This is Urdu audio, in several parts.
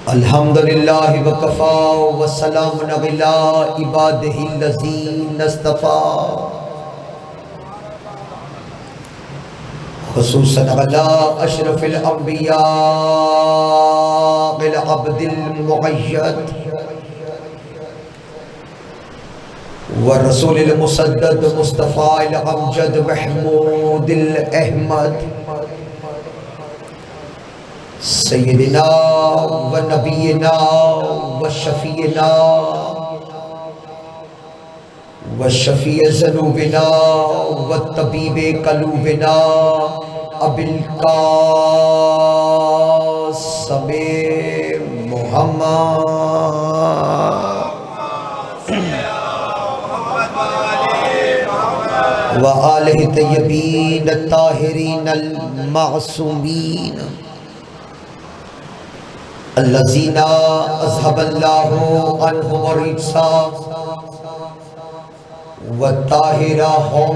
الحمدللہ وکفا وسلام علی عبادہ الذین اصطفیٰ خصوصاً علی اشرف الانبیاء العبد المقید والرسول المسدد مصطفیٰ الامجد محمود الاحمد سیدنا و نبینا و شفیعنا و شفیع ذنوبنا و طبیب قلوبنا ابی القاسم محمد و آلہ طیبین الطاہرین المعصومین الذین اذهب اللہ عنہم الرجس وطہرہم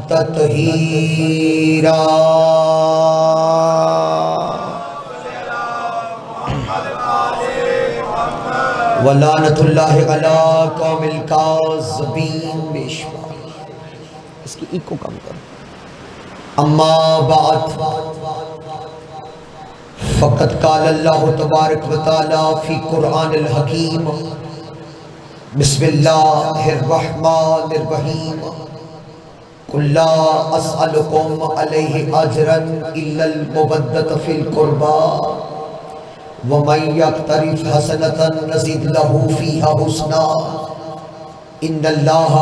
تطہیرا ولعنۃ اللہ علی قوم الکاذبین بشمار اس کی ایک کو کم کرو اما بعد فقط قال اللہ تبارک و تعالی فی قرآن الحکیم بسم اللہ الرحمن الرحیم قل لا اسألکم علیہ اجرا الا المودۃ فی القربى ومن یقترف حسنۃ نزد له فیہا حسنا ان اللہ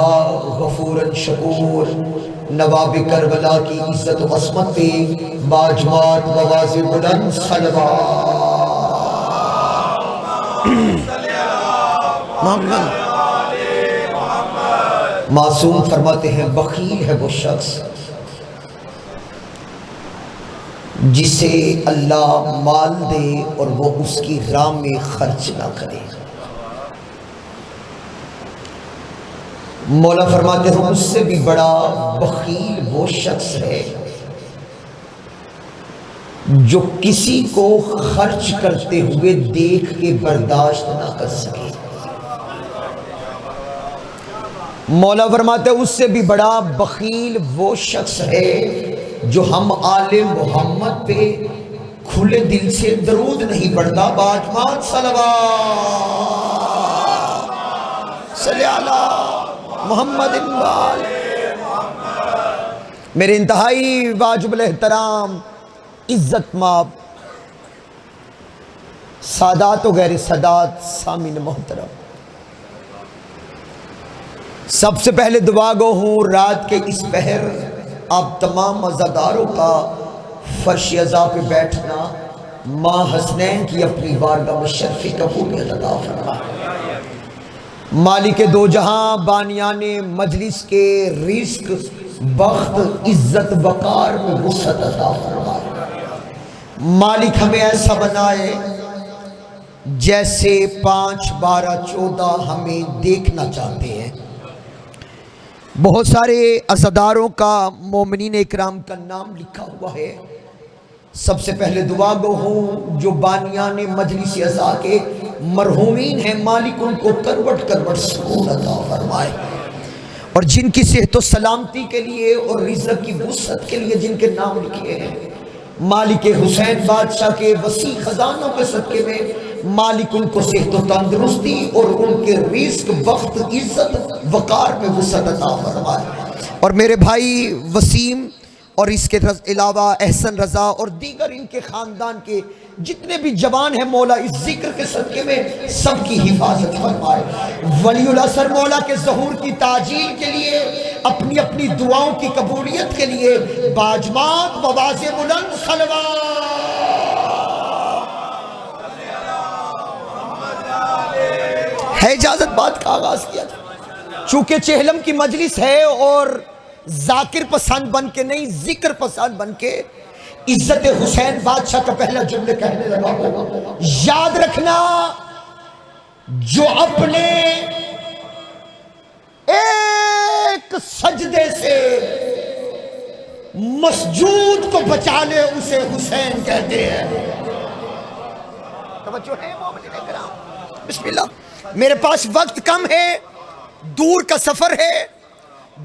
غفور شکور نواب کربلا کی عزت و عصمت پہ باجمات مواضع بلند صلوات معصوم فرماتے ہیں بخیل ہے وہ شخص جسے اللہ مال دے اور وہ اس کی راہ میں خرچ نہ کرے۔ مولا فرماتے ہیں اس سے بھی بڑا بخیل وہ شخص ہے جو کسی کو خرچ کرتے ہوئے دیکھ کے برداشت نہ کر سکے۔ مولا فرماتے ہیں اس سے بھی بڑا بخیل وہ شخص ہے جو ہم آل محمد پہ کھلے دل سے درود نہیں پڑھتا۔ باجمات صلوات صلی اللہ محمد انوال۔ میرے انتہائی واجب الاحترام عزت ماب سادات و غیر سادات سامعین محترم، سب سے پہلے دعا گو ہوں رات کے اس پہر آپ تمام عزاداروں کا فرش عزا پہ بیٹھنا ماں حسنین کی اپنی بارگاہ میں شرف قبولیت عطا فرمائے۔ مالک دو جہاں بانیان مجلس کے رزق بخت عزت وقار میں وسعت عطا فرمائے۔ مالک ہمیں ایسا بنائے جیسے 5 12 14 ہمیں دیکھنا چاہتے ہیں۔ بہت سارے عزاداروں کا مومنین اکرام کا نام لکھا ہوا ہے۔ سب سے پہلے دعا گو ہوں جو بانیان مجلس عزا کے مرحومین ہیں، مالک ان کو کروٹ کروٹ سکون عطا فرمائے، اور جن کی صحت و سلامتی کے لیے اور رزق کی وسعت کے لیے جن کے نام لکھے ہیں، مالک حسین بادشاہ کے وسیع خزانوں کے صدقے میں مالک ان کو صحت و تندرستی اور ان کے رزق بخت عزت وقار میں وسعت عطا فرمائے۔ اور میرے بھائی وسیم اور اس کے علاوہ احسن رضا اور دیگر ان کے خاندان کے جتنے بھی جوان ہیں، مولا اس ذکر کے صدقے میں سب کی حفاظت فرمائے۔ ولی العصر مولا کے ظہور کی تعجیل کے لیے، اپنی اپنی دعاؤں کی قبولیت کے لیے باجمات مواضع بلند صلوات۔ ہے اجازت بات کا آغاز کیا جائے، چونکہ چہلم کی مجلس ہے اور ذاکر پسند بن کے نہیں، ذکر پسند بن کے عزت حسین بادشاہ کا پہلا جملے کہنے لگا۔ یاد رکھنا جو اپنے ایک سجدے سے مسجود کو بچا لے اسے حسین کہتے ہیں۔ توجہ ہے مومنین کرام؟ بسم اللہ۔ میرے پاس وقت کم ہے، دور کا سفر ہے،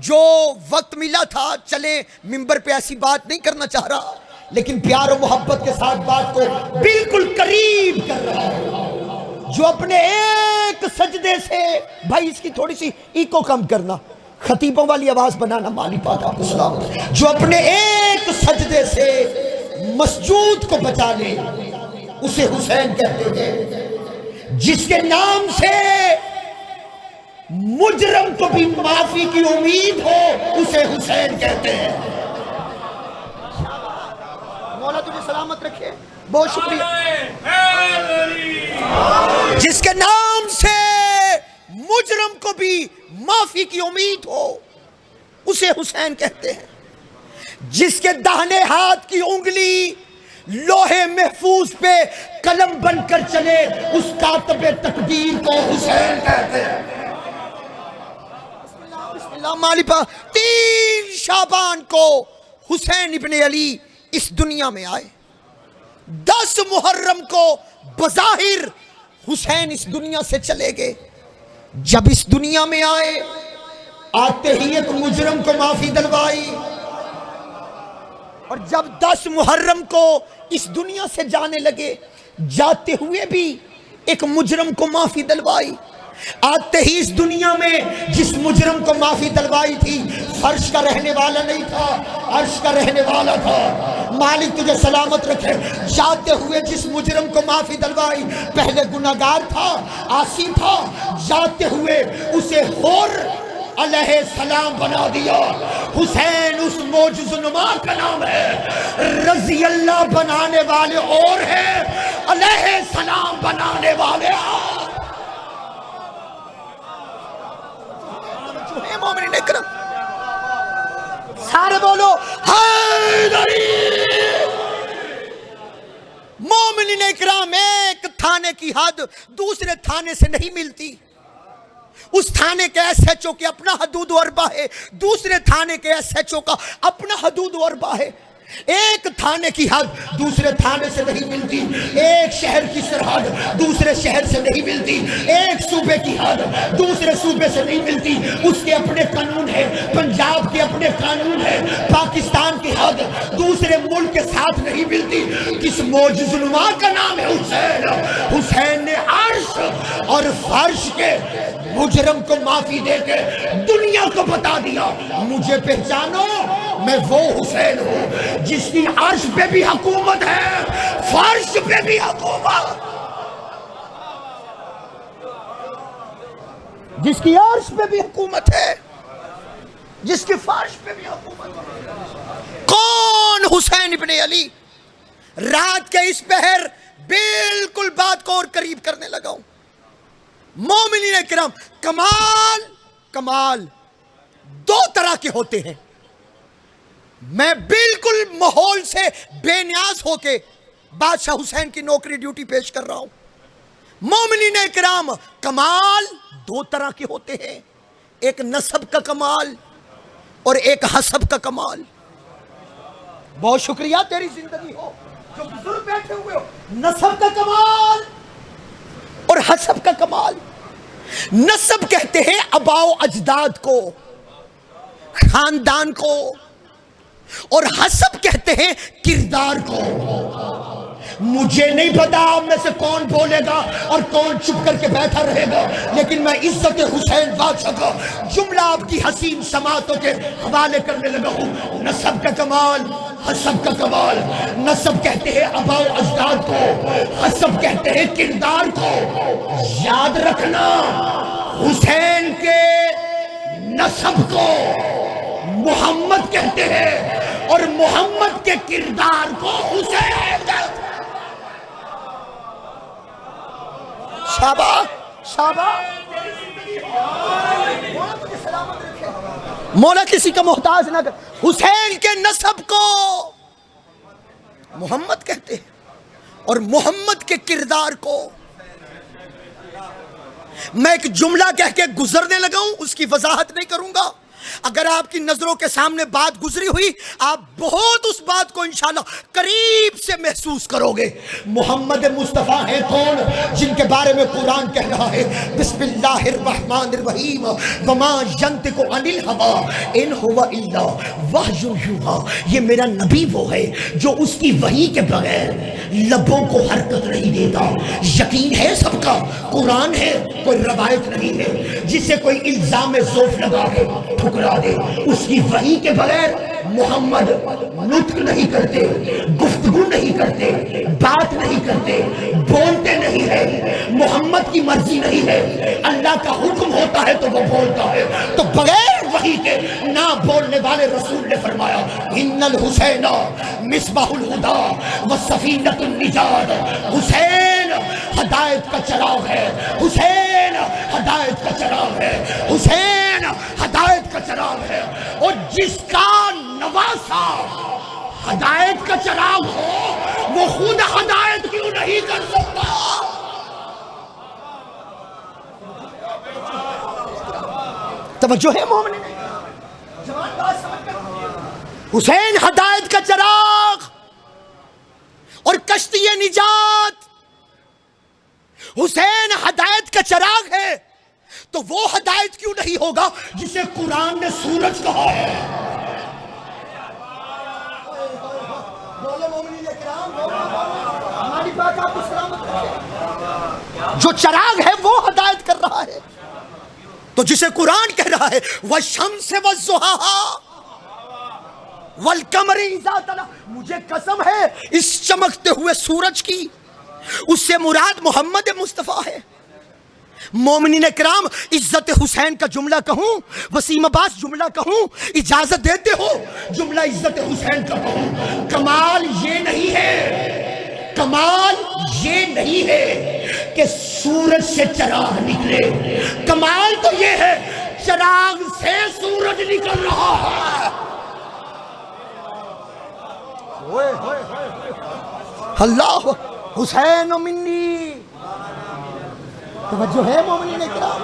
جو وقت ملا تھا چلے منبر پہ ایسی بات نہیں کرنا چاہ رہا، لیکن پیار و محبت کے ساتھ بات کو بالکل قریب کر رہا ہوں۔ جو اپنے ایک سجدے سے، بھائی اس کی تھوڑی سی ایکو کم کرنا، خطیبوں والی آواز بنانا، مالی پاک آپ کو سلام، جو اپنے ایک سجدے سے مسجود کو بچا لے اسے حسین کہتے ہیں۔ جس کے نام سے مجرم کو بھی معافی کی امید ہو اسے حسین کہتے ہیں۔ مولا تجھے سلامت رکھے، بہت شکریہ۔ جس کے نام سے مجرم کو بھی معافی کی امید ہو اسے حسین کہتے ہیں۔ جس کے داہنے ہاتھ کی انگلی لوہے محفوظ پہ قلم بن کر چلے اس کاتب تقدیر کو حسین کہتے ہیں۔ بسم اللہ مالی پا 3 شعبان کو حسین ابن علی اس دنیا میں آئے، 10 محرم کو بظاہر حسین اس دنیا سے چلے گئے۔ جب اس دنیا میں آئے، آتے ہی ایک مجرم کو معافی دلوائی، اور جب 10 محرم کو اس دنیا سے جانے لگے، جاتے ہوئے بھی ایک مجرم کو معافی دلوائی۔ آتے ہی اس دنیا میں جس مجرم کو معافی دلوائی تھی فرش کا رہنے والا نہیں تھا، عرش کا رہنے والا تھا۔ مالک تجھے سلامت رکھے۔ جاتے ہوئے جس مجرم کو معافی دلوائی پہلے گناہگار تھا، عاصی تھا، جاتے ہوئے اسے حور علیہ السلام بنا دیا۔ حسین اس معجز نما کا نام ہے، رضی اللہ بنانے والے اور ہیں، علیہ السلام بنانے والے اور۔ مومنین اکرام سارے بولو حیدری۔ مومنین اکرام ایک تھانے کی حد دوسرے تھانے سے نہیں ملتی۔ اس تھانے کے ایس ایچ او کے اپنا حدود و اربا ہے، دوسرے تھانے کے ایس ایچ او کا اپنا حدود و اربا ہے۔ ایک تھانے کی حد دوسرے تھانے سے نہیں ملتی، ایک شہر کی سرحد دوسرے شہر سے نہیں ملتی، ایک صوبے کی حد دوسرے صوبے سے نہیں ملتی، اس کے اپنے قانون ہیں۔ پنجاب کے اپنے قانون ہیں، پاکستان کی حد دوسرے ملک کے ساتھ نہیں ملتی۔ کس معجز نما کا نام ہے حسین۔ حسین نے عرش اور فرش کے مجرم کو معافی دے کے دنیا کو بتا دیا، مجھے پہچانو، میں وہ حسین ہوں جس کی عرش پہ بھی حکومت ہے، فرش پہ بھی حکومت، جس کی عرش پہ بھی حکومت ہے، جس کی فرش پہ بھی حکومت ہے۔ کون حسین ابن علی؟ رات کے اس پہر بالکل بات کو اور قریب کرنے لگا ہوں۔ مومنین کرام، کمال 2 طرح کے ہوتے ہیں۔ میں بالکل ماحول سے بے نیاز ہو کے بادشاہ حسین کی نوکری ڈیوٹی پیش کر رہا ہوں۔ مومنین کرام، کمال 2 طرح کے ہوتے ہیں، ایک نسب کا کمال اور ایک حسب کا کمال۔ بہت شکریہ، تیری زندگی ہو، جو بزرگ بیٹھے ہوئے ہو۔ نسب کا کمال اور حسب کا کمال۔ نسب کہتے ہیں آباء و اجداد کو، خاندان کو، اور حسب کہتے ہیں کردار کو۔ مجھے نہیں پتا آپ میں سے کون بولے گا اور کون چپ کر کے بیٹھا رہے گا، لیکن میں عزت حسین بادشاہ کا جملہ آپ کی حسین سماعتوں کے حوالے کرنے لگا ہوں۔ نسب کا کمال، حسب کا کمال۔ نسب کہتے ہیں آباء و اجداد کو، حسب کہتے ہیں کردار کو۔ یاد رکھنا، حسین کے نسب کو محمد کہتے ہیں اور محمد کے کردار کو حسین کہتے ہیں۔ شاباش شاباش، مولا کسی کا محتاج نہ کر۔ حسین کے نسب کو محمد کہتے ہیں اور محمد کے کردار کو۔ میں ایک جملہ کہہ کے گزرنے لگا ہوں، اس کی وضاحت نہیں کروں گا۔ اگر آپ کی نظروں کے سامنے بات گزری ہوئی آپ بہت اس بات کو انشاءاللہ قریب سے محسوس کرو گے۔ محمد مصطفیٰ ہیں کون؟ جن کے بارے میں قرآن کہہ رہا ہے بسم اللہ الرحمن الرحیم وما ینطق عن الہوی ان هو الا وحی یوحی۔ یہ میرا نبی وہ ہے جو اس کی وحی کے بغیر لبوں کو حرکت نہیں دیتا۔ یقین ہے سب کا، قرآن ہے، کوئی روایت نہیں ہے جسے کوئی الزام ذوف لگا کے ٹھکرا دے۔ اس کی وحی کے بغیر محمد نطق نہیں کرتے، گفتگو نہیں کرتے، بات نہیں کرتے، بولتے نہیں ہے۔ محمد کی مرضی نہیں ہے، اللہ کا حکم ہوتا ہے تو وہ بولتا ہے۔ تو بغیر وحی کے نہ بولنے والے رسول نے فرمایا ان الحسین مصباح الہدی وسفینۃ النجات۔ حسین ہدایت کا چراغ ہے، حسین ہدایت کا چراغ ہے، حسین ہدایت کا چراغ ہے۔ اور جس کا نواسا ہدایت کا چراغ ہو وہ خود ہدایت کیوں نہیں کر سکتا؟ توجہ ہے مومن؟ حسین ہدایت کا چراغ اور کشتی نجات۔ حسین ہدایت کا چراغ ہے تو وہ ہدایت کیوں نہیں ہوگا جسے قرآن نے سورج کہا ہے؟ جو چراغ ہے وہ ہدایت کر رہا ہے، تو جسے قرآن کہہ رہا ہے وَالشَّمْسِ وَالضُّحَاهَا وَالْقَمَرِ إِذَا تَلَاهَا، مجھے قسم ہے اس چمکتے ہوئے سورج کی، اس سے مراد محمد مصطفیٰ ہے۔ مومنین کرام، عزت حسین کا جملہ کہوں، وسیم عباس جملہ کہوں، اجازت دیتے ہو جملہ عزت حسین کا کہوں؟ کمال یہ نہیں ہے، کمال یہ نہیں ہے کہ سورج سے چراغ نکلے، کمال تو یہ ہے چراغ سے سورج نکل رہا ہے۔ اللہ حسین منی، توجہ ہے مومنین کرام،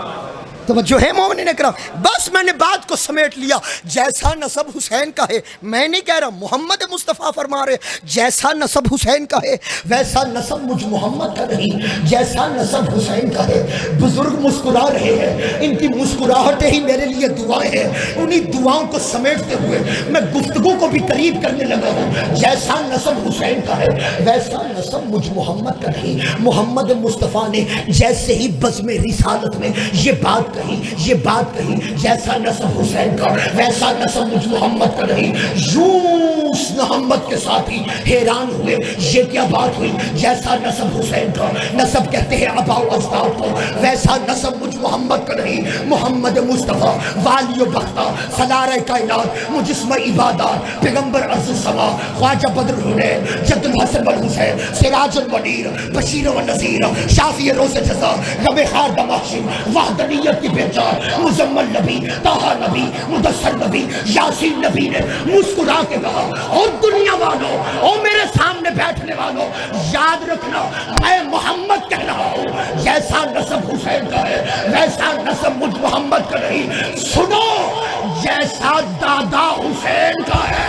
توجہ ہے مومنین کرام۔ بس میں نے بات کو سمیٹ لیا۔ جیسا نسب حسین کا ہے، میں نہیں کہہ رہا، محمد مصطفیٰ فرما رہے جیسا نسب حسین کا ہے ویسا نسب مجھ محمد کا نہیں، جیسا نسب حسین کا ہے۔ بزرگ مسکرا رہے ہیں، ان کی مسکراہٹیں ہی میرے لیے دعائیں ہیں۔ انہی دعاؤں کو سمیٹتے ہوئے میں گفتگو کو بھی قریب کرنے لگا ہوں۔ جیسا نسب حسین کا ہے ویسا نسب مجھ محمد کا نہیں۔ محمد مصطفیٰ نے جیسے ہی بزم رسالت میں یہ بات کہی جیسا نسب حسین کا ویسا نسب مجھ محمد کا نہیں، یونس محمد کے ساتھ ہی حیران ہوئے یہ کیا بات ہوئی؟ جیسا نسب حسین کا، نسب کہتے ہیں آباء و اجداد کو، ویسا نسب مجھ محمد کا نہیں۔ محمد مصطفیٰ والی و بختہ سالار کائنات مجسمہ عبادات پیغمبر عرض السما خواجہ بدر الحسین جد الحسن والحسین سراج المنیر بشیر و نذیر شافی روز جزا رب خار دماشم وحدانیت کی پہچان مزمل نبی طٰہٰ نبی مدثر نبی یاسین نبی نے مسکرا کے کہا اور دنیا والوں اور میرے سامنے بیٹھنے والوں یاد رکھنا میں محمد کہہ رہا ہوں، جیسا نسب حسین کا ہے ویسا نسب مجھ محمد کا نہیں۔ سنو جیسا دادا حسین کا ہے،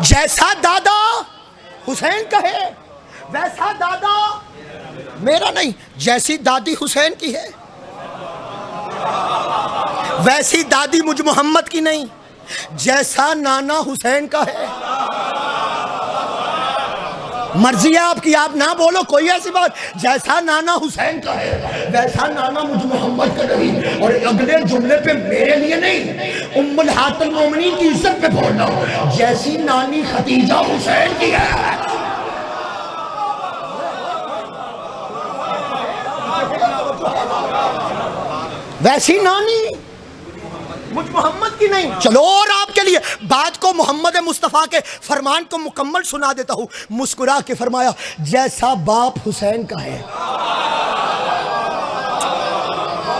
جیسا دادا حسین کا ہے ویسا دادا میرا نہیں، جیسی دادی حسین کی ہے ویسی دادی مجھ محمد کی نہیں، جیسا نانا حسین کا ہے۔ مرضی ہے آپ کی، آپ نہ بولو کوئی ایسی بات، جیسا نانا حسین کا ہے ویسا نانا مجھ محمد کا نہیں۔ اور اگلے جملے پہ میرے لیے نہیں، ام الہات المومنین کی عزت پہ بولنا، جیسی نانی خدیجہ حسین کی ہے ویسی نانی مجھ محمد کی نہیں۔ چلو اور آپ کے لیے بات کو محمد مصطفیٰ کے فرمان کو مکمل سنا دیتا ہوں۔ مسکرا کے فرمایا جیسا باپ حسین کا ہے۔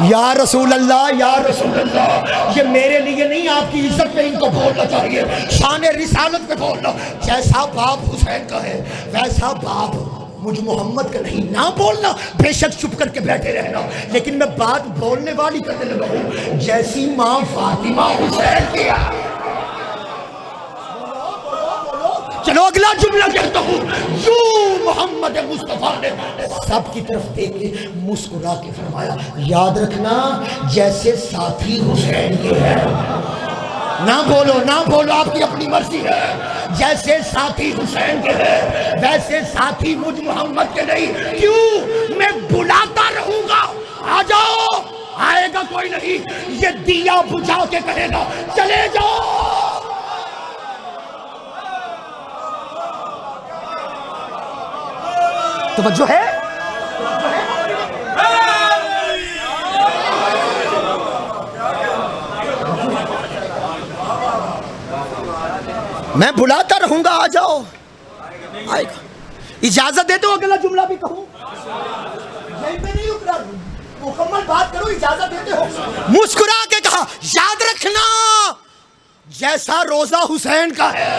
یا رسول اللہ، یا رسول اللہ، یہ میرے لیے نہیں، آپ کی عزت پہ ان کو بولنا چاہیے، شان رسالت پہ بولنا۔ جیسا باپ حسین کا ہے ویسا باپ مجھ محمد کا نہیں، نہ بولنا، بے شک چپ کر کے بیٹھے رہنا، لیکن میں بات بولنے والی کرنے لگا ہوں جیسی ماں فاطمہ حسین کیا۔ چلو اگلا جملہ کہتا ہوں، یوں محمد مصطفیٰ نے سب کی طرف دیکھ کے مسکرا کے فرمایا، یاد رکھنا جیسے ساتھی حسین کے ہیں۔ نہ بولو، آپ کی اپنی مرضی ہے۔ جیسے ساتھی حسین کے ہیں ویسے ساتھی مجھ محمد کے نہیں۔ کیوں؟ میں بلاتا رہوں گا، آ جاؤ، آئے گا کوئی نہیں، یہ دیا بجھا کے کہے گا چلے جاؤ۔ توجہ ہے؟ میں بلاتا رہوں گا، آ جاؤ، آئے گا۔ اجازت دے تو اگلا جملہ بھی کہوں، یہیں پہ نہیں اترا، مکمل بات کرو، اجازت دیتے ہو۔ مسکرا کے کہا، یاد رکھنا جیسا روزہ حسین کا ہے۔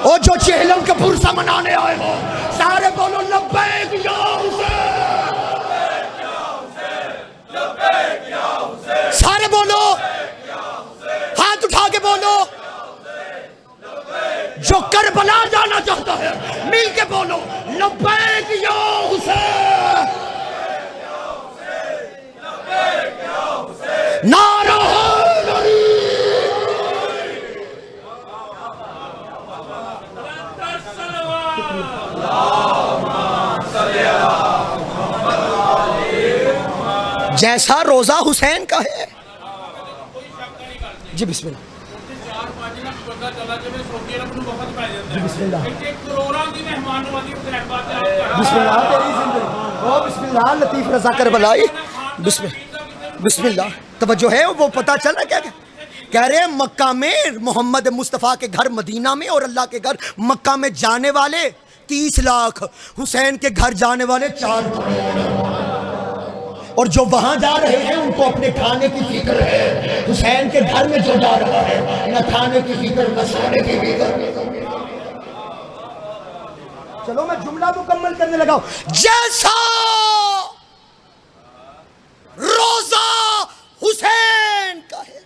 اور جو چہلم کا پرسہ منانے آئے ہو سارے بولو لبیک یا حسین، سارے بولو، ہاتھ اٹھا کے بولو۔ جو کربلا جانا چاہتا ہے مل کے بولو لبیک یا حسین، نعرہ حیدری۔ جیسا روزہ حسین کا ہے۔ جی بسم اللہ، جی بسم اللہ، بسم اللہ تیری زندگی، او بسم اللہ لطیف رضا کربلائی، بسم اللہ۔ توجہ ہے؟ وہ پتہ چلا کیا کہہ رہے ہیں؟ مکہ میں محمد مصطفیٰ کے گھر مدینہ میں اور اللہ کے گھر مکہ میں جانے والے 30 لاکھ، حسین کے گھر جانے والے 4 کروڑ، اور جو وہاں جا رہے ہیں ان کو اپنے کھانے کی فکر ہے۔ حسین کے گھر میں جو جا رہا ہے نہ کھانے کی فکر نہ سونے کی فکر۔ چلو میں جملہ مکمل کرنے لگا ہوں، جیسا روزہ حسین کا ہے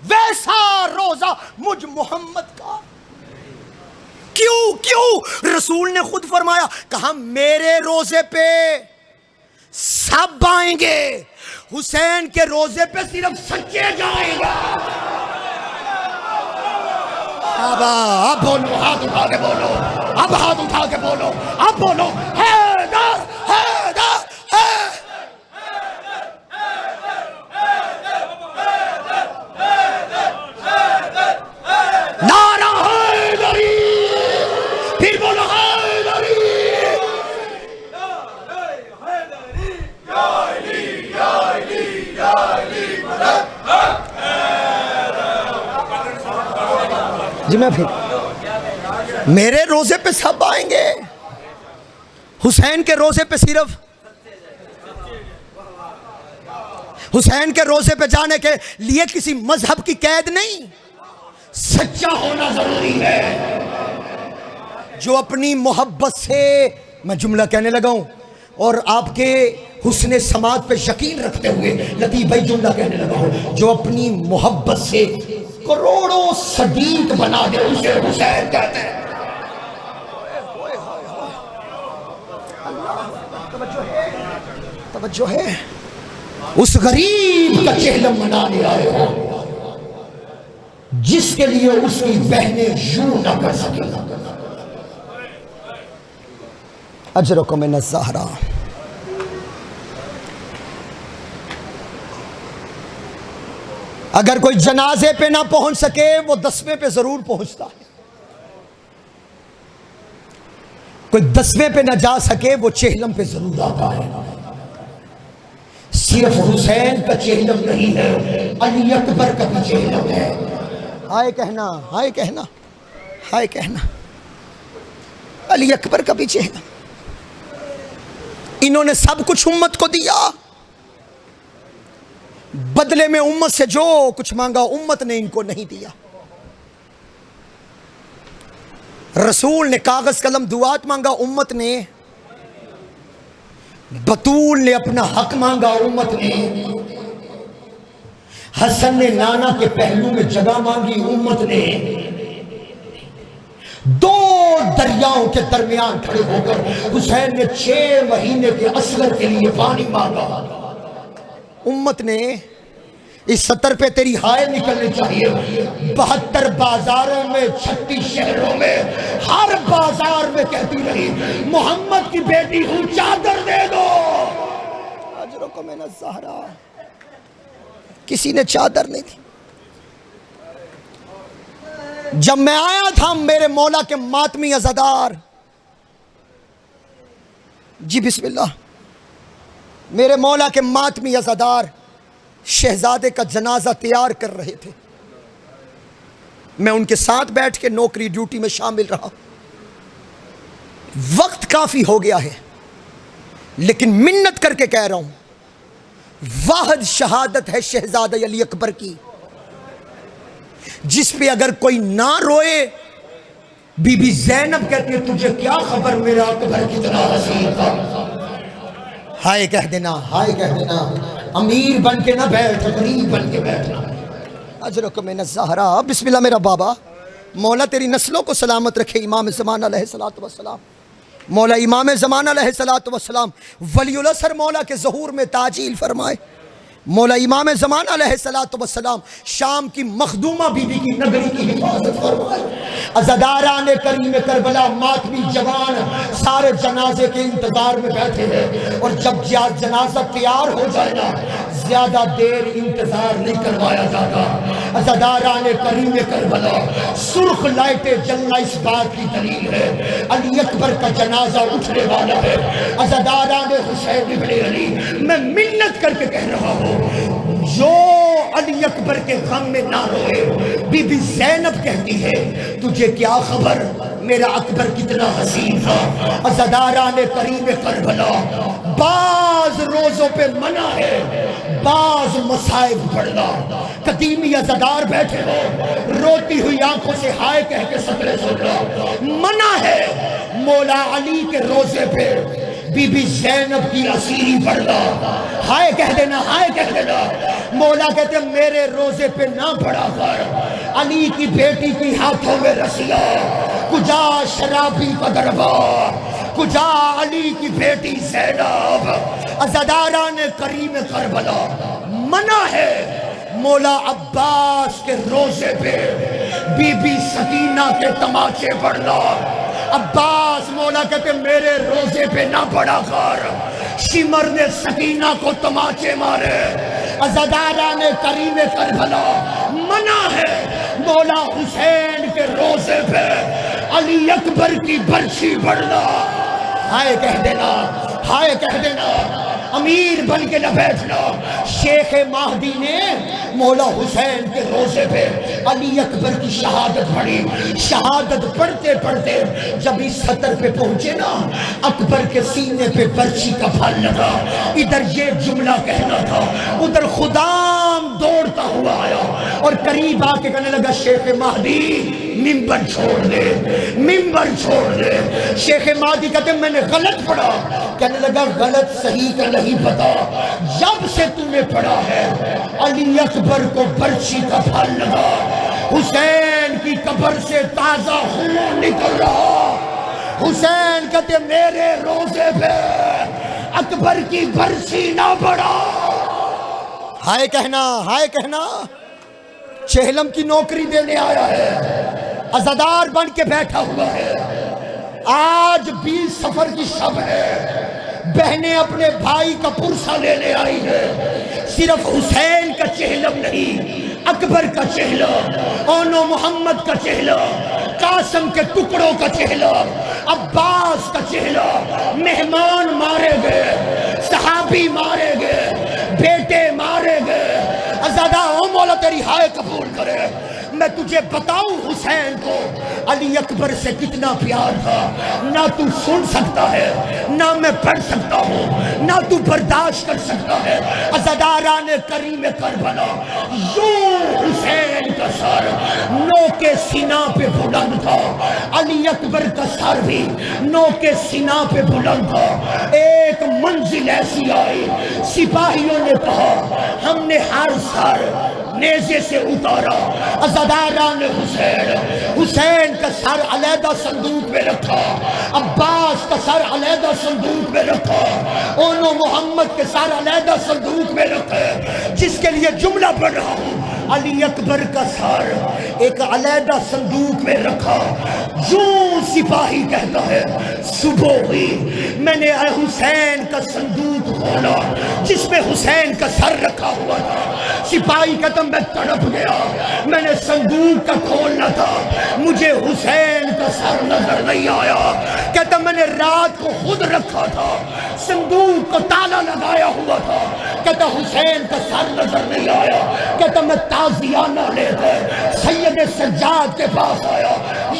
ویسا روزہ مجھ محمد کا۔ کیوں؟ رسول نے خود فرمایا، کہا میرے روزے پہ سب آئیں گے، حسین کے روزے پہ صرف سچے جائیں گے۔ اب بولو، ہاتھ اٹھا کے بولو، اب ہاتھ اٹھا کے بولو، اب بولو حیدر حیدر حیدر۔ نعرہ حیدری، پھر بولو حیدری۔ جی میں پھر میرے روزے پہ سب آئیں گے، حسین کے روزے پہ صرف، حسین کے روزے پہ جانے کے لیے کسی مذہب کی قید نہیں، سچا ہونا ضروری ہے۔ جو اپنی محبت سے، میں جملہ کہنے لگا ہوں اور آپ کے حسن سماعت پہ یقین رکھتے ہوئے لطیف بھائی جملہ کہنے لگا ہوں، جو اپنی محبت سے کروڑوں صدیق بنا دے اسے حسین کہتے ہیں۔ توجہ ہے؟ اس غریب کا چہلم منانے آئے ہو جس کے لیے اس کی بہنیں یوں نہ کر سکیں۔ اجرکم من الزہرا۔ اگر کوئی جنازے پہ نہ پہنچ سکے وہ دسویں پہ ضرور پہنچتا ہے، کوئی دسویں پہ نہ جا سکے وہ چہلم پہ ضرور آتا ہے۔ صرف حسین کا چہلم نہیں ہے، علی اکبر کا بھی چہلم ہے۔ ہائے کہنا، ہائے کہنا، ہائے کہنا، علی اکبر کا بھی چہلم۔ انہوں نے سب کچھ امت کو دیا، بدلے میں امت سے جو کچھ مانگا امت نے ان کو نہیں دیا۔ رسول نے کاغذ قلم دعات مانگا، امت نے بطول نے اپنا حق مانگا، امت نے حسن نے نانا کے پہلو میں جگہ مانگی، امت نے دو دریاؤں کے درمیان کھڑے ہو کر حسین نے 6 مہینے کے اصغر کے لیے پانی مانگا، امت نے اس سطر پہ تیری ہائے نکلنی چاہیے۔ 72 بازاروں میں 36 شہروں میں ہر بازار میں کہتی رہی محمد کی بیٹی ہوں چادر دے دو، اجرکم من الزہرا، کسی نے چادر نہیں دی۔ جب میں آیا تھا میرے مولا کے ماتمی عزادار، جی بسم اللہ، میرے مولا کے ماتمی عزادار شہزادے کا جنازہ تیار کر رہے تھے، میں ان کے ساتھ بیٹھ کے نوکری ڈیوٹی میں شامل رہا۔ وقت کافی ہو گیا ہے لیکن منت کر کے کہہ رہا ہوں، واحد شہادت ہے شہزادہ علی اکبر کی، جس پہ اگر کوئی نہ روئے، بی بی زینب کہتی ہے تجھے کیا خبر میرا اکبر کتنا حسین تھا، ہائے کہہ دینا، ہائے کہہ دینا، امیر بن کے نہ بیٹھ، غریب بن کے بیٹھنا۔ اجرکم من الزہرا، بسم اللہ میرا بابا، مولا تیری نسلوں کو سلامت رکھے۔ امام زمان علیہ السلام، مولا امام زمان علیہ السلام، ولی العصر مولا کے ظہور میں تاجیل فرمائے۔ مولا امام زمان علیہ السلام شام کی مخدومہ بی بی کی نگری کی حفاظت فرمائے۔ عزاداران کریم کربلا ماتمی جوان سارے جنازے کے انتظار میں بیٹھے ہیں، اور جب جنازہ تیار ہو جائے نا زیادہ دیر انتظار نہیں کروایا جاتا۔ عزاداران کریم کربلا سرخ لائٹیں جلنا اس بات کی دلیل ہے علی اکبر کا جنازہ اٹھنے والا ہے۔ عزاداران حسین ابن علی، میں منت کر کے کہہ رہا ہوں جو علی اکبر کے غم میں نہ روئے، بی بی زینب کہتی ہے تجھے کیا خبر میرا اکبر کتنا حسین تھا۔ عزاداران کریم کربلا بعض روزوں پہ منع ہے، بعض مصائب پڑھنا۔ قدیمی عزادار بیٹھے ہو، روتی ہوئی آنکھوں سے ہائے کہہ کے سطرے سننا منع ہے۔ مولا علی کے روزے پہ بی بی زینب کی اسیری پڑھنا ہائے کہہ دینا، ہائے کہہ دینا۔ مولا کہتے ہیں میرے روزے پہ نہ پڑا کر، علی کی بیٹی کی ہاتھوں میں رسیا، کجا شرابی کا دربار، کجا علی کی بیٹی زینب۔ عزاداران کریم کربلا منع ہے مولا عباس کے روزے پہ بی بی سکینہ کے تماچے پڑھنا۔ عباس مولا کہتے میرے روزے پہ نہ پڑا کر، شمر نے سکینہ کو تماچے مارے۔ عزاداران کریم کربلا منع ہے مولا حسین کے روزے پہ علی اکبر کی برچھی پڑھنا ہائے کہہ دینا، ہائے کہہ دینا، امیر بن کے نہ بیٹھنا۔ شیخ مہدی نے مولا حسین کے روزے پہ علی اکبر کی شہادت پڑھی۔ شہادت پڑھتے پڑھتے جب اس سطر پہ پہنچے نا، اکبر کے سینے پہ برچھی کا پھل لگا۔ ادھر یہ جملہ کہنا تھا، ادھر خدام دوڑتا ہوا آیا اور قریب آ کے کہنے لگا شیخ مہدی ممبر چھوڑ دے، ممبر چھوڑ دے۔ شیخ مہدی کہتے میں نے غلط پڑھا۔ کہنے لگا غلط صحیح کا نہیں پتا، جب سے تم نے پڑھا ہے علی اکبر کو برچھی کا پھل لگا، حسین کی قبر سے تازہ خون نکل رہا۔ حسین کہتے میرے روزے پہ اکبر کی برچھی نہ پڑا۔ ہائے کہنا، ہائے کہنا، چہلم کی نوکری دینے آیا ہے، عزادار بن کے بیٹھا ہوا ہے۔ آج 20 صفر کی شب ہے، بہنیں اپنے بھائی کا پرسہ لینے آئی ہے۔ صرف حسین کا چہلم نہیں، اکبر کا چہلم، اونو محمد کا چہلم، قاسم کے ٹکڑوں کا چہلم، عباس کا چہلم۔ مہمان مارے گئے، صحابی مارے گئے، بیٹے مارے گئے۔ عزادہ او مولا تیری ہائے قبول کرے۔ میں تجھے بتاؤں حسین کو علی اکبر سے کتنا پیار تھا، نہ تو سن سکتا ہے نہ میں پڑھ سکتا ہوں نہ تو برداشت کر سکتا ہے۔ عزاداران کریم کربلا، یوں حسین کا سر نوک سینہ پہ بلند تھا، علی اکبر کا سر بھی نوک سینہ پہ بلند تھا۔ ایک منزل ایسی آئی، سپاہیوں نے کہا ہم نے ہر سر نیزے سے اتارا۔ عزاداران حسین کا سر علیحدہ صندوق میں رکھا، عباس کا سر علیحدہ صندوق میں رکھا، اونو محمد کے سر علیحدہ صندوق میں رکھے۔ جس کے لیے جملہ پڑھ رہا ہوں، علی اکبر کا سر ایک علیحدہ صندوق میں رکھا۔ یوں سپاہی کہتا ہے صبح ہوئی، میں نے حسین کا صندوق کھولا جس میں حسین کا سر رکھا ہوا تھا۔ سپاہی کہتا میں تڑپ گیا، میں نے صندوق کا کھولنا تھا، مجھے حسین کا سر نظر نہیں آیا۔ کہتا میں نے رات کو خود رکھا تھا، صندوق کو تالا لگایا ہوا تھا، کہتا حسین کا سر نظر نہیں آیا۔ کہتا میں تازیانہ لے کر سید سجاد کے پاس آیا،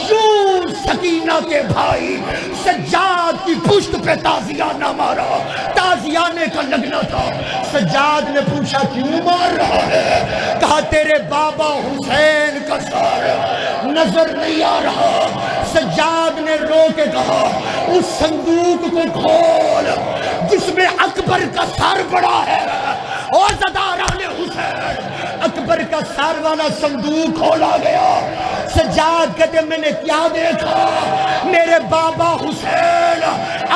یوں سکینہ کے بھائی سجاد کی پشت پہ تازیانہ مارا، تازیانے کا لگنا تھا۔ سجاد نے پوچھا کیوں مار رہا ہے؟ کہا تیرے بابا حسین کا سر نظر نہیں آ رہا۔ سجاد نے رو کے کہا اس صندوق کو کھول جس میں اکبر کا سر پڑا ہے۔ اور عزاداران حسین، اکبر کا سر والا صندوق کھولا گیا۔ سجاد کہتے میں نے کیا دیکھا؟ میرے بابا حسین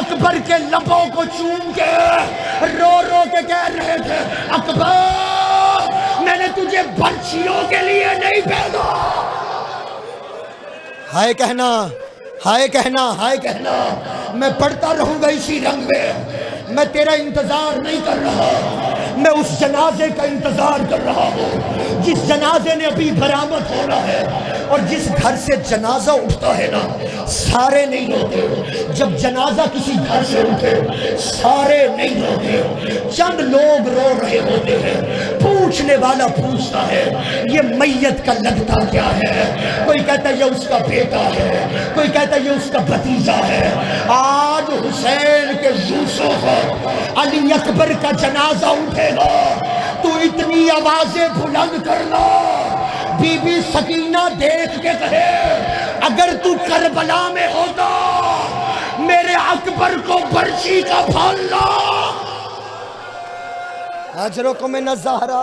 اکبر کے لبوں کو چوم کے رو رو کے کہہ رہے تھے اکبر میں نے تجھے برچھیوں کے لیے نہیں بھیجا۔ ہائے کہنا، ہائے کہنا، ہائے کہنا، میں پڑھتا رہوں گا اسی رنگ میں تیرا انتظار نہیں کر رہا، میں اس جنازے کا انتظار کر رہا ہوں جس جنازے نے ابھی برآمد ہونا ہے۔ اور جس گھر سے جنازہ اٹھتا ہے نا، سارے نہیں ہوتے۔ جب جنازہ کسی گھر سے اٹھے سارے نہیں ہوتے، چند لوگ رو رہے ہوتے ہیں۔ پوچھنے والا پوچھتا ہے یہ میت کا لگتا کیا ہے؟ کوئی کہتا ہے یہ اس کا بیٹا ہے، کوئی کہتا ہے یہ اس کا بھتیجا ہے۔ آج حسین کے یوسف علی اکبر کا جنازہ اٹھے گا، تو اتنی آوازیں بلند کرنا بی بی سکینہ دیکھ کے کہے اگر تو کربلا میں ہوتا میرے اکبر کو برچی کا پھالنا۔ اجرکم من الزہرا،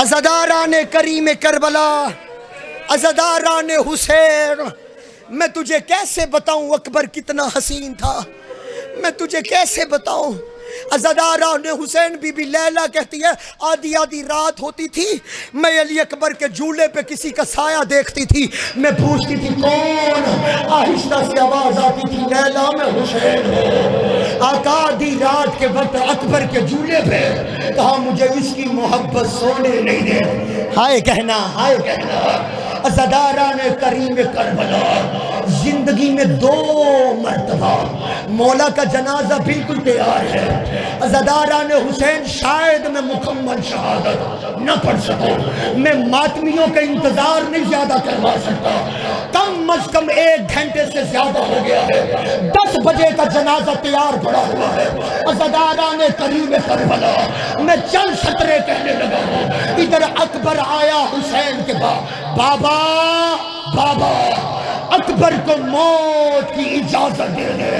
عزاداران کریم کربلا، عزاداران حسین، میں تجھے کیسے بتاؤں اکبر کتنا حسین تھا، میں تجھے کیسے بتاؤں۔ عزاداران حسین بی بی لیلہ کہتی ہے آدھی آدھی رات ہوتی تھی، میں علی اکبر کے جھولے پہ کسی کا سایہ دیکھتی تھی، میں پوچھتی تھی کون؟ آہستہ سے آواز آتی تھی لیلہ میں حسین ہوں۔ آقا آدھی رات کے وقت اکبر کے جھولے پہ، کہا مجھے اس کی محبت سونے نہیں دے۔ ہائے کہنا، ہائے کہنا، عزاداران کریم کربلا، زندگی میں 2 مرتبہ مولا کا جنازہ بالکل تیار ہے۔ عزاداران حسین شاید میں مکمل شہادت نہ پڑھ سکوں، میں ماتمیوں کا انتظار نہیں زیادہ کروا سکتا، کم از کم 1 گھنٹے سے زیادہ ہو گیا ہے، 10 بجے کا جنازہ تیار پڑا ہوا ہے۔ عزاداران کریم کربلا، میں چند سطرے کہنے لگا ہوں، ادھر اکبر آیا حسین کے بعد، بابا بابا اکبر کو موت کی اجازت دے دے۔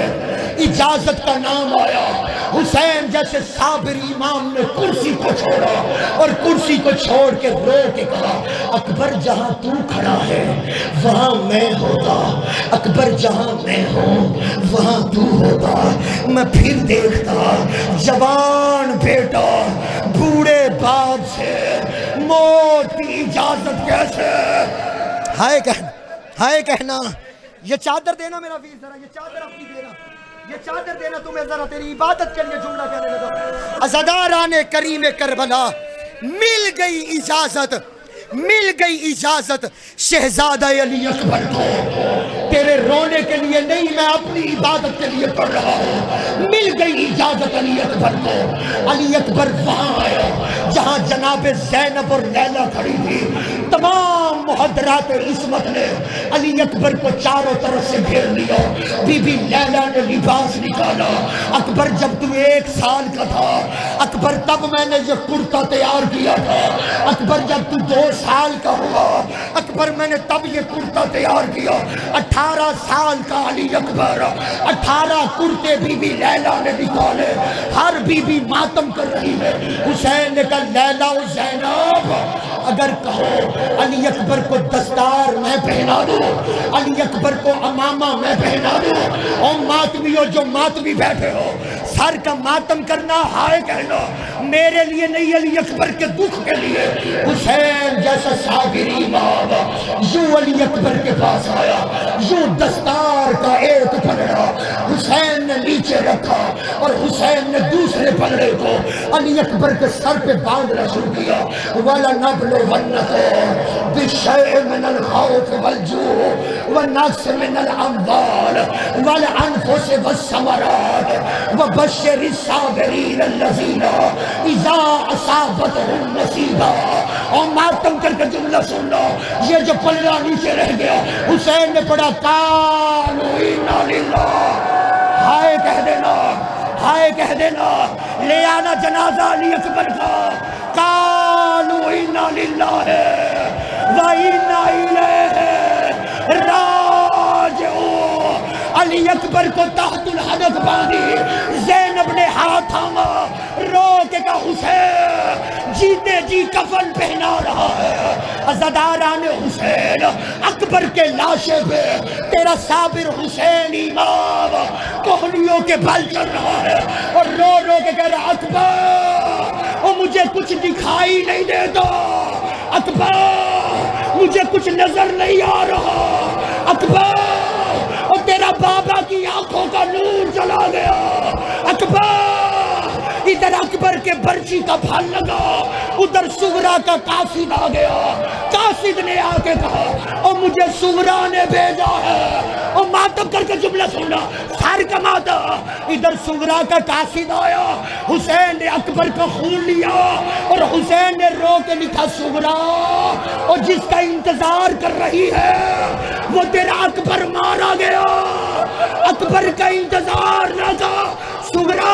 اجازت کا نام آیا، حسین جیسے صابر امام نے کرسی کو چھوڑا اور کرسی کو چھوڑ کے رو کے کہا اکبر جہاں تو کھڑا ہے وہاں میں ہوتا، اکبر جہاں میں ہوں وہاں تو ہوتا۔ میں پھر دیکھتا جوان بیٹا بوڑھے باپ سے موت کی اجازت کیسے۔ ہائے کہنا، ہائے کہنا، یہ چادر دینا میرا ویر ذرا، یہ چادر اپنی دینا، یہ چادر دینا تمہیں ذرا، تیری عبادت کے لیے جملہ کہنے لگا۔ عزاداران کریم کربلا، مل گئی اجازت، مل گئی اجازت شہزادہ علی اکبر کو، تیرے رونے کے لیے نہیں میں اپنی عبادت کے لیے پڑھ رہا ہوں۔ مل گئی اجازت علی اکبر کو، علی اکبر وہاں آیا جہاں جناب زینب اور لیلہ کھڑی تھی، تمام محاضرات عصمت نے علی اکبر کو چاروں طرف سے گھیر لیا. بی بی لیلا نے لباس نکالا. اکبر جب تو 1 سال کا تھا، اکبر تب میں نے یہ کرتا تیار کیا تھا. اکبر جب تو 2 سال کا ہوا، اکبر میں نے تب یہ کرتا تیار کیا. 18 سال کا علی اکبر، 18 کرتے بی بی لیلا نے نکالے. ہر بی بی ماتم کر رہی ہے. حسین نے کہا لیلا و زینب اگر کہو علی اکبر کو دستار میں پہنا دوں، علی اکبر کو امامہ میں پہنا دوں. اور ماتمیوں جو ماتمی بیٹھے ہو، سر کا ماتم کرنا ہائے کہنا میرے لیے نہیں، علی اکبر کے دکھ کے لیے. حسین جیسا صابری امام یوں علی اکبر کے پاس آیا، یوں دستار کا ایک پلڑا حسین نے نیچے رکھا اور حسین نے دوسرے پلڑے کو علی اکبر کے سر پہ باندھنا شروع کیا. وَلَنَبْلُوَنَّكُم بِشَيْءٍ مِّنَ الْخَوْفِ وَالْجُوعِ وَنَقْصٍ مِّنَ الْأَمْوَالِ وَالْأَنفُسِ وَالثَّمَرَاتِ وَبَشِّرِ الصَّابِرِينَ الَّذِينَ إِذَا أَصَابَتْهُم مُّصِیبَةٌ. اور ماتم کر کے جملہ سن لو، یہ جو پلڑا نیچے رہ گیا حسین نے پڑھا قَالُوا إِنَّا لِلَّهِ. ہائے کہہ دینا، ہائے کہہ دینا، لے آنا جنازہ علی اکبر کا. قَالُوا إِنَّا لِلَّهِ وَإِنَّا إِلَيْهِ راجعون. علی اکبر کو تحت الحدث باندھی، زینب نے ہاتھ تھاما، رو کے کہا حسین جیتے جی کفن پہنا رہا ہے. عزاداران حسین اکبر کے لاشے پہ تیرا صابر حسین امام کوہنیوں کے بل چل رہا ہے اور رو رو کے کہہ رہا اکبر اور مجھے کچھ دکھائی نہیں دیتا، اکبر مجھے کچھ نظر نہیں آ رہا، اکبر اور تیرا بابا کی آنکھوں کا نور چلا گیا. اکبر ادھر اکبر کے برچی کا پھل لگا، ادھر سغرا کا قاصد آ گیا. قاصد نے آ کے کہا اور مجھے سغرا نے بھیجا ہے. اور ماتم کر کے جملہ سننا، سر کا ماتم. ادھر سغرا کا قاصد آیا، حسین نے اکبر کا خون لیا اور حسین نے رو کے لکھا سغرا اور جس کا انتظار کر رہی ہے وہ تیرا اکبر مارا گیا. اکبر کا انتظار نہ تھا، سغرا.